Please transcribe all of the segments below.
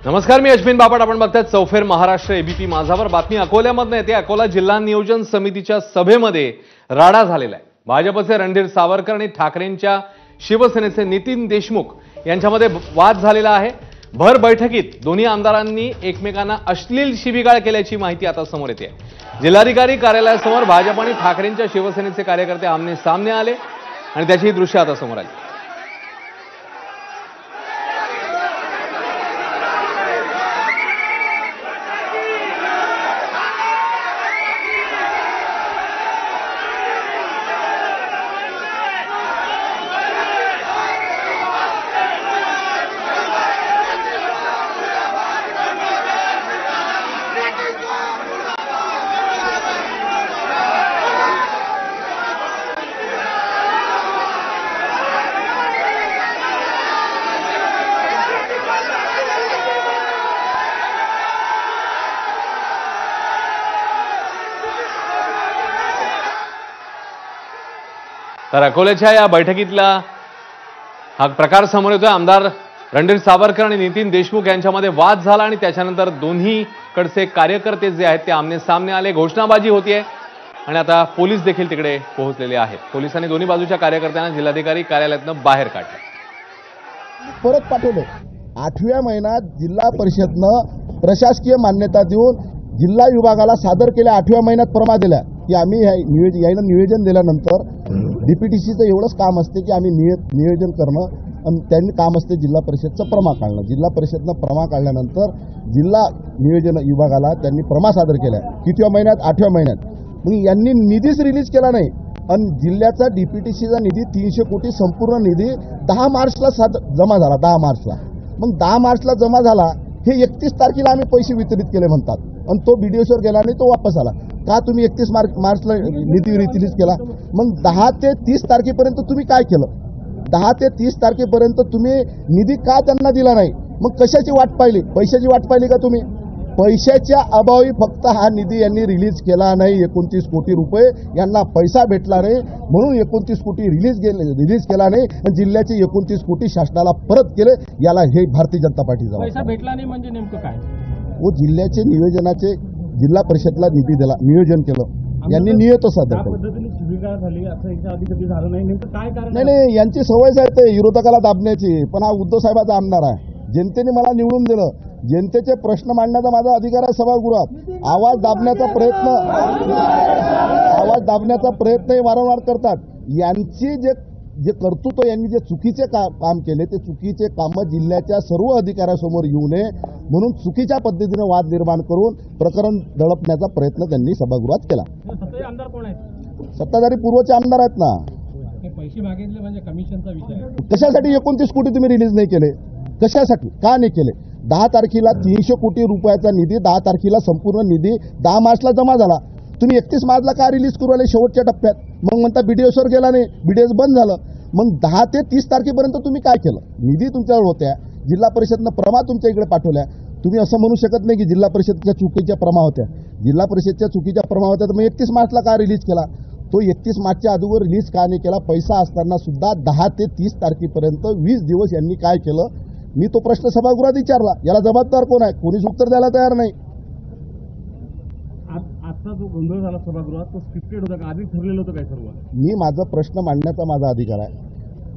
नमस्कार, मी अश्विन बापट. आपण बघताय चौफेर महाराष्ट्र एबीपी माझावर. बातमी अकोल्यामधून येते. अकोला जिल्हा नियोजन समितीच्या सभेमध्ये राडा झालेला आहे. भाजपचे रणधीर सावरकर आणि ठाकरेंच्या शिवसेनेचे नितीन देशमुख यांच्यामध्ये वाद झालेला आहे. भर बैठकीत दोन्ही आमदारांनी एकमेकांना अश्लील शिवीगाळ केल्याची माहिती आता समोर येते. जिल्हाधिकारी कार्यालयासमोर भाजप आणि ठाकरेंच्या शिवसेनेचे कार्यकर्ते आमने सामने आले आणि त्याची दृश्य आता समोर आली. तर अकोल्याच्या या बैठकीतला हा प्रकार समोर येतोय. आमदार रणधीर सावरकर आणि नितीन देशमुख यांच्यामध्ये वाद झाला आणि त्याच्यानंतर दोन्हीकडचे कार्यकर्ते जे आहेत ते आमने सामने आले. घोषणाबाजी होतीये आणि आता पोलीस देखील तिकडे पोहोचलेले आहेत. पोलिसांनी दोन्ही बाजूच्या कार्यकर्त्यांना जिल्हाधिकारी कार्यालयातून बाहेर काढले. परत पाठवले. 8व्या महिन्यात जिल्हा परिषदनं प्रशासकीय मान्यता देऊन जिल्हा विभागाला सादर केल्या. 8व्या महिन्यात प्रमा दिल्या की आम्ही यानं नियोजन दिल्यानंतर डीपीटीसीचं एवढंच काम असते की आम्ही नियोजन करणं आणि त्यांनी काम असते जिल्हा परिषदचं प्रमा काढणं. जिल्हा परिषदनं प्रमा काढल्यानंतर जिल्हा नियोजन विभागाला त्यांनी प्रमा सादर केल्या. कितव्या महिन्यात? 8व्या महिन्यात. मग यांनी निधीच रिलीज केला नाही आणि जिल्ह्याचा डीपीटीसीचा निधी 300 कोटी संपूर्ण निधी 10 मार्चला जमा झाला. 10 मार्चला. मग 10 मार्चला जमा झाला. हे 31 तारखेला आम्ही पैसे वितरित केले म्हणतात आणि तो बीडीओवर गेला नाही, तो वापस आला. का तुम्ही 31 मार्चला निधी रिलीज केला? मग 10 ते 30 तारखेपर्यंत तुम्ही काय केलं? 10 ते 30 तारखेपर्यंत तुम्ही निधी का त्यांना दिला नाही? मग कशाची वाट पाहिली? पैशाची वाट पाहिली का तुम्ही? पैशाच्या अभावी फक्त हा निधी यांनी रिलीज केला नाही. 29 कोटी रुपये यांना पैसा भेटला नाही म्हणून 29 कोटी रिलीज केला नाही. जिल्ह्याचे 29 कोटी शासनाला परत केले. याला हे भारतीय जनता पार्टीचा पैसा भेटला नाही म्हणजे नेमकं काय? वो जिल्ह्याचे नियोजनाचे जिल्हा परिषदला निधी दिला, नियोजन केलं यांनी नियत सादर केलं. पद्धतीने शिवीगाळ झाली असं एकदा आधी कधी झालं नाही, नेमकं काय कारण? नाही, यांची सवयच आहे ते विरोधकाला दाबण्याची. पण हा उद्धव साहेबाचा आमदार आहे. जनतेने मला निवडून दिलं. जनतेचे प्रश्न मांडण्याचा माझा अधिकार आहे सभागृहात. आवाज दाबण्याचा प्रयत्न वारंवार करतात. यांची जे कर्तृत्व, यांनी जे चुकीचे काम केले ते चुकीचे कामं जिल्ह्याच्या सर्व अधिकाऱ्यासमोर येऊ नये म्हणून चुकीच्या पद्धतीने वाद निर्माण करून प्रकरण दडपण्याचा प्रयत्न त्यांनी सभागृहात केला. आमदार कोण आहेत? सत्ताधारी पूर्वचे आमदार आहेत ना. पैसे मागितले म्हणजे कमिशनचा विषय. कशासाठी 29 कोटी तुम्ही रिलीज नाही केले? कशासाठी? का नाही केले? 10 तारखेला 300 कोटी रुपयाचा निधी, 10 तारखेला संपूर्ण निधी 10 मार्चला जमा झाला. तुम्ही 31 मार्चला का रिलीज करू आले शेवटच्या टप्प्यात? मग म्हणता बीडीएसवर गेला नाही, बीडीएस बंद झालं. मग 10 ते 30 तारखेपर्यंत तुम्ही काय केलं? निधी तुमच्यावर होत्या, जिल्हा परिषदनं प्रमा तुमच्या इकडे पाठवल्या. तुम्ही असं म्हणू शकत नाही की जिल्हा परिषदच्या चुकीच्या प्रमा होत्या. जिल्हा परिषदच्या चुकीच्या प्रमा होत्या तर मग 31 मार्चला का रिलीज केला? तो 31 मार्चच्या अगोदर रिलीज का नाही केला? पैसा असताना सुद्धा 10 ते 30 तारखेपर्यंत 20 दिवस यांनी काय केलं? मी तो प्रश्न सभागृहात विचारला. याला जबाबदार कोण आहे? कोणीच उत्तर द्यायला तयार नाही. आजचा जो गोंधळ झाला सभागृहात तो स्क्रिप्टेड होता का? आधी ठरलेलं होतं काय सर्व? मी माझा प्रश्न मांडण्याचा माझा अधिकार आहे.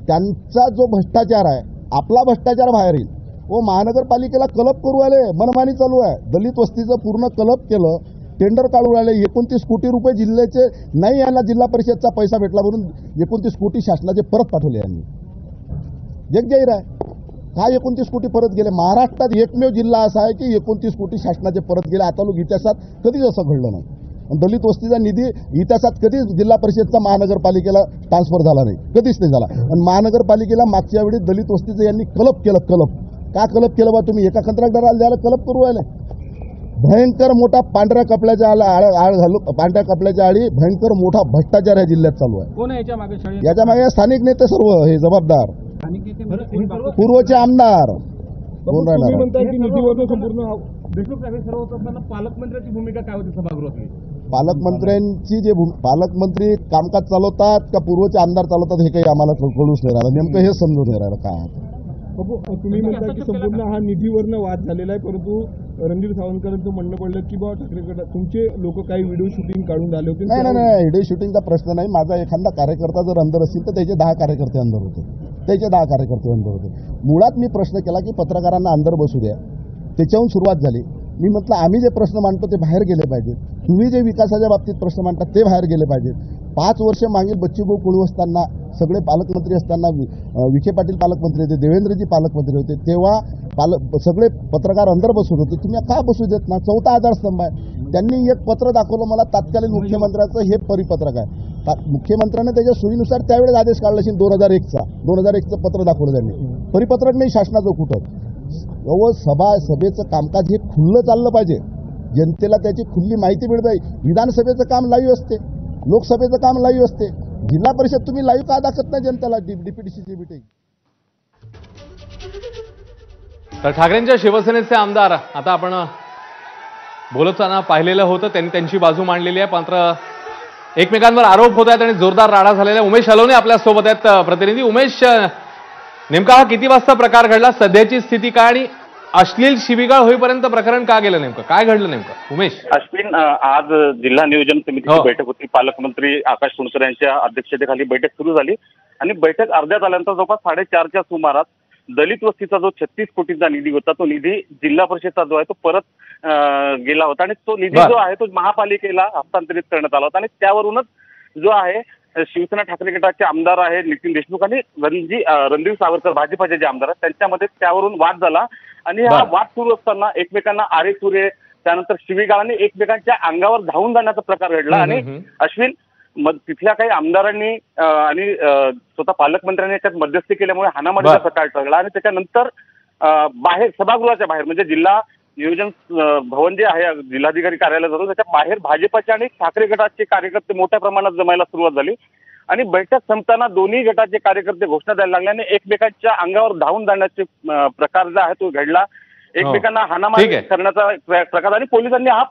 त्यांचा जो भ्रष्टाचार आहे, आपला भ्रष्टाचार बाहेर येईल. व महानगरपालिकेला कलप करू आले, मनमानी चालू आहे. दलित वस्तीचं पूर्ण कलप केलं, टेंडर काढून आले. 29 कोटी रुपये जिल्ह्याचे नाही, यांना जिल्हा परिषदचा पैसा भेटला म्हणून 29 कोटी शासनाचे परत पाठवले यांनी. जगजाहीर आहे. काय 29 कोटी परत गेले? महाराष्ट्रात एकमेव जिल्हा असा आहे की 29 कोटी शासनाचे परत गेले. आता लोक इतिहासात कधीच असं घडलं नाही. दलित वस्तीचा निधी इतिहासात कधीच जिल्हा परिषदचा महानगरपालिकेला ट्रान्सफर झाला नाही, कधीच नाही झाला. आणि महानगरपालिकेला मागच्या वेळी दलित वस्तीचं यांनी कलप केलं. का कलप केलं बा? तुम्ही एका कंत्राटदाराला द्यायला कलप करू राहिले. भयंकर मोठा पांढऱ्या कपड्याच्या पांढऱ्या कपड्याच्या आळी भयंकर मोठा भ्रष्टाचार या जिल्ह्यात चालू आहे. कोण आहे याच्या मागे? याच्या मागे स्थानिक नेते सर्व हे जबाबदार. पूर्वचे आमदार कोण राहणार? देशमुख साहेब सर्व होत असताना पालकमंत्र्यांची भूमिका काय होती सभागृहातली? पालकमंत्र्यांची जे पालकमंत्री कामकाज चालवतात का पूर्वचे आमदार चालवतात हे काही आम्हाला कळूच नाही राहिलं. नेमकं हे समजून नाही राहिलं काय. बाबू, तुम्ही म्हणता की संपूर्ण हा निधीवरनं वाद झालेला आहे, परंतु रणधीर सावरकरांचं म्हणणं पडलं की बाबा ठाकरे गटात तुमचे लोक काही व्हिडिओ शूटिंग काढून आले होते. नाही व्हिडिओ शूटिंगचा प्रश्न नाही. माझा एखादा कार्यकर्ता जर अंदर असतील तर त्याचे 10 कार्यकर्ते अंदर होते, मुळात मी प्रश्न केला की पत्रकारांना अंदर बसू द्या, त्याच्याहून सुरुवात झाली. मी म्हटलं आम्ही जे प्रश्न मांडतो ते बाहेर गेले पाहिजेत, तुम्ही जे विकासाच्या बाबतीत प्रश्न मांडतात ते बाहेर गेले पाहिजेत. 5 वर्ष मागील बच्चूभाऊ कडू असताना, सगळे पालकमंत्री असताना, विखे पाटील पालकमंत्री होते, देवेंद्रजी पालकमंत्री होते, तेव्हा सगळे पत्रकार अंदर बसत होते. तुम्ही का बसू देत ना? 4था आधारस्तंभ आहे. त्यांनी एक पत्र दाखवलं मला, तात्कालीन मुख्यमंत्र्याचं हे परिपत्रक आहे. मुख्यमंत्र्याने त्याच्या सोयीनुसार त्यावेळेस आदेश काढला असेल 2001चं पत्र दाखवलं त्यांनी. परिपत्रक नाही शासनाचं कुठं. सभेचं कामकाज हे खुल्लं चाललं पाहिजे, जनतेला त्याची खुल्ली माहिती मिळत आहे. विधानसभेचं काम लाईव्ह असते, लोकसभेचं काम लाईव्ह असते, जिल्हा परिषद तुम्ही लाईव्ह का दाखवत नाही जनतेला? डीपीटीसीची मीटिंग. तर ठाकरेंच्या शिवसेनेचे आमदार आता आपण बोलताना पाहिलेलं होतं, त्यांनी त्यांची बाजू मांडलेली आहे. मात्र एकमेकांवर आरोप होत आहेत आणि जोरदार राडा झालेला आहे. उमेश हलवणे आपल्या सोबत आहेत प्रतिनिधी. उमेश, नेमका हा किती वाजता प्रकार घडला, सध्याची स्थिती काय आणि अश्लील शिवीगाळ होईपर्यंत प्रकरण का गेलं, नेमकं काय घडलं नेमकं? उमेश. अश्विन, आज जिल्हा नियोजन समितीची बैठक होती. पालकमंत्री आकाश फुंडकर यांच्या अध्यक्षतेखाली बैठक सुरू झाली आणि बैठक अर्ध्यात आल्यानंतर जवळपास 4:30च्या सुमारास दलित वस्तीचा जो 36 कोटींचा निधी होता तो निधी जिल्हा परिषदचा जो आहे तो परत गेला होता आणि तो निधी जो आहे तो महापालिकेला हस्तांतरित करण्यात आला होता आणि त्यावरूनच जो आहे शिवसेना ठाकरे गटाचे आमदार आहेत नितीन देशमुख आणि रणधीर सावरकर भाजपाचे जे आमदार आहेत त्यांच्यामध्ये त्यावरून वाद झाला आणि हा वाद सुरू असताना एकमेकांना आरेतुरे, त्यानंतर शिवीगाळ आणि एकमेकांच्या अंगावर धावून जाण्याचा प्रकार घडला. आणि अश्विन, तिथल्या काही आमदारांनी आणि स्वतः पालकमंत्र्यांनी याच्यात मध्यस्थी केल्यामुळे हाणामारीचा प्रकार टळला आणि त्याच्यानंतर बाहेर सभागृहाच्या बाहेर म्हणजे जिल्हा नियोजन भवन जे आहे जिल्हाधिकारी कार्यालयाजवळ त्याच्या बाहेर भाजपाचे आणि ठाकरे गटाचे कार्यकर्ते मोठ्या प्रमाणात जमायला सुरुवात झाली आणि बैठक संपताना दोन्ही गटाचे कार्यकर्ते घोषणा द्यायला लागल्याने एकमेकांच्या अंगावर धावून जाण्याचे प्रकार जो आहे तो घडला. एकमेकांना हाणामारी करण्याचा प्रकार आणि पोलिसांनी हा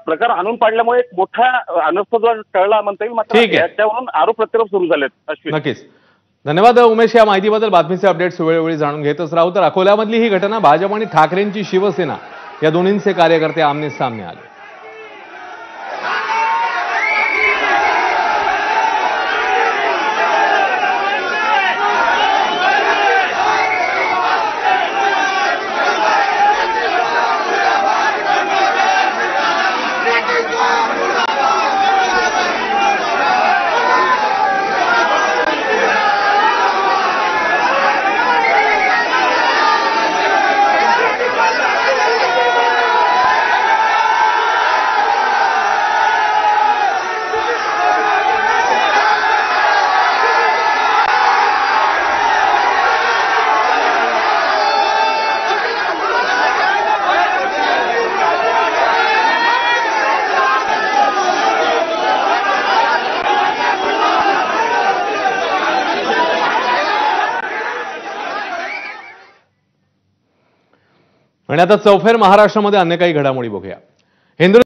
प्रकार आणून पाडल्यामुळे एक मोठा अनर्थ टळला म्हणता येईल. मात्र त्यावरून आरोप प्रत्यारोप सुरू झालेत. अश्विन, नक्कीच धन्यवाद उमेश या माहितीबद्दल. बातमीचे अपडेट्स वेळोवेळी जाणून घेतच राहू. तर अकोल्यामधली ही घटना, भाजप आणि ठाकरेंची शिवसेना या दोन्हींचे कार्यकर्ते आमने सामने आले. आणि आता चौफेर महाराष्ट्रामध्ये अन्य काही घडामोडी बघूया.